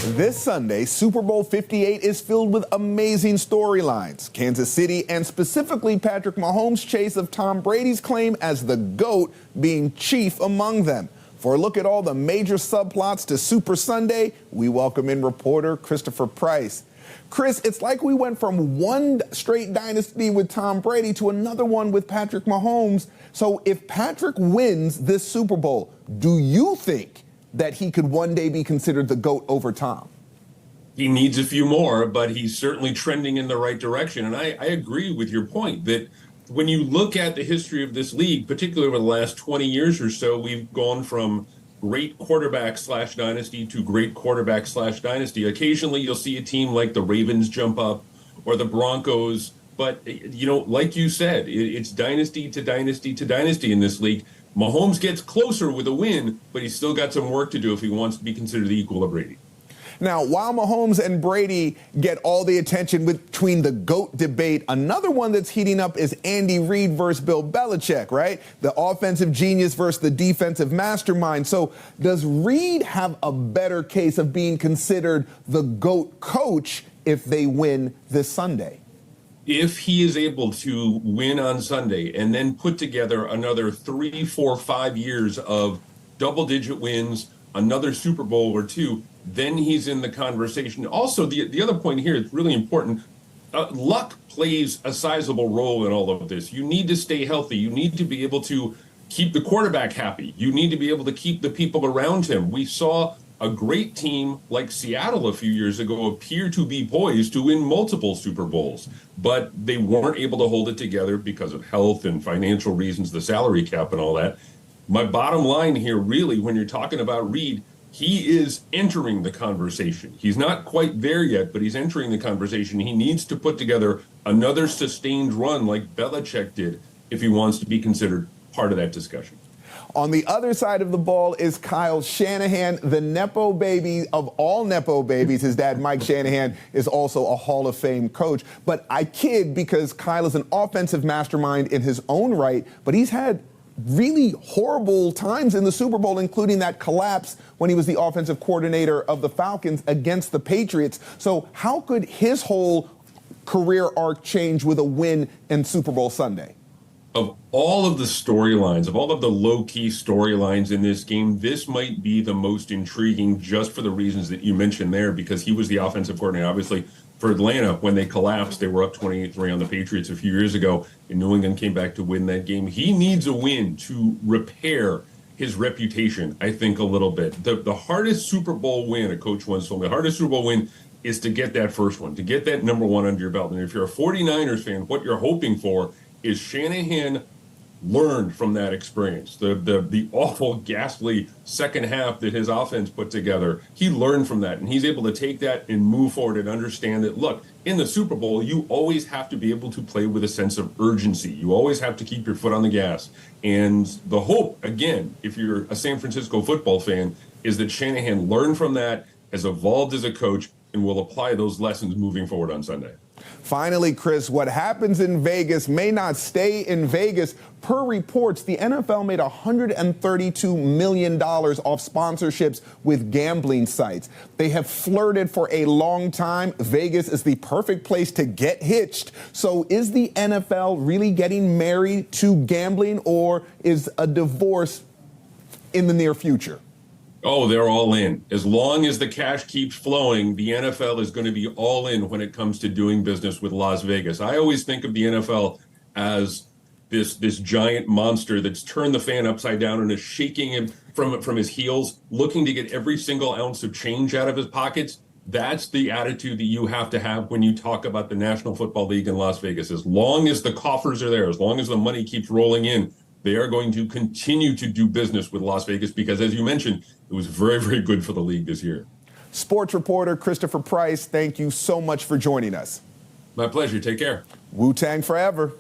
This Sunday, Super Bowl 58 is filled with amazing storylines. Kansas City and specifically Patrick Mahomes' chase of Tom Brady's claim as the GOAT being chief among them. For a look at all the major subplots to Super Sunday, we welcome in reporter Christopher Price. Chris, it's like we went from one straight dynasty with Tom Brady to another one with Patrick Mahomes. So if Patrick wins this Super Bowl, do you think that he could one day be considered the GOAT over Tom? He needs a few more, but he's certainly trending in the right direction. And I agree with your point that when you look at the history of this league, particularly over the last 20 years or so, we've gone from great quarterback / dynasty to great quarterback / dynasty. Occasionally you'll see a team like the Ravens jump up or the Broncos. But, you know, like you said, it's dynasty to dynasty to dynasty in this league. Mahomes gets closer with a win, but he's still got some work to do if he wants to be considered the equal of Brady. Now, while Mahomes and Brady get all the attention between the GOAT debate, another one that's heating up is Andy Reid versus Bill Belichick, right? The offensive genius versus the defensive mastermind. So does Reid have a better case of being considered the GOAT coach if they win this Sunday? If he is able to win on Sunday and then put together another 3, 4, 5 years of double-digit wins, another Super Bowl or two, then he's in the conversation. Also, the other point here is really important. Luck plays a sizable role in all of this. You need to stay healthy. You need to be able to keep the quarterback happy. You need to be able to keep the people around him. We saw a great team like Seattle a few years ago appear to be poised to win multiple Super Bowls, but they weren't able to hold it together because of health and financial reasons, the salary cap and all that. My bottom line here, really, when you're talking about Reid, he is entering the conversation. He's not quite there yet, but he's entering the conversation. He needs to put together another sustained run like Belichick did if he wants to be considered part of that discussion. On the other side of the ball is Kyle Shanahan, the Nepo baby of all Nepo babies. His dad, Mike Shanahan, is also a Hall of Fame coach. But I kid because Kyle is an offensive mastermind in his own right, but he's had really horrible times in the Super Bowl, including that collapse when he was the offensive coordinator of the Falcons against the Patriots. So how could his whole career arc change with a win in Super Bowl Sunday? Of all of the storylines, of all of the low-key storylines in this game, this might be the most intriguing just for the reasons that you mentioned there, because he was the offensive coordinator. Obviously, for Atlanta, when they collapsed, they were up 28-3 on the Patriots a few years ago, and New England came back to win that game. He needs a win to repair his reputation, I think, a little bit. The hardest Super Bowl win, a coach once told me, the hardest Super Bowl win is to get that first one, to get that number one under your belt. And if you're a 49ers fan, what you're hoping for is Shanahan learned from that experience, the awful, ghastly second half that his offense put together. He learned from that, and he's able to take that and move forward and understand that, look, in the Super Bowl, you always have to be able to play with a sense of urgency. You always have to keep your foot on the gas. And the hope, again, if you're a San Francisco football fan, is that Shanahan learned from that, has evolved as a coach, and will apply those lessons moving forward on Sunday. Finally, Chris, what happens in Vegas may not stay in Vegas. Per reports, the NFL made $132 million off sponsorships with gambling sites. They have flirted for a long time. Vegas is the perfect place to get hitched. So is the NFL really getting married to gambling, or is a divorce in the near future? Oh, they're all in. As long as the cash keeps flowing, the NFL is going to be all in when it comes to doing business with Las Vegas. I always think of the NFL as this giant monster that's turned the fan upside down and is shaking him from his heels, looking to get every single ounce of change out of his pockets. That's the attitude that you have to have when you talk about the National Football League in Las Vegas. As long as the coffers are there, as long as the money keeps rolling in, they are going to continue to do business with Las Vegas because, as you mentioned, it was very, very good for the league this year. Sports reporter Christopher Price, thank you so much for joining us. My pleasure. Take care. Wu-Tang forever.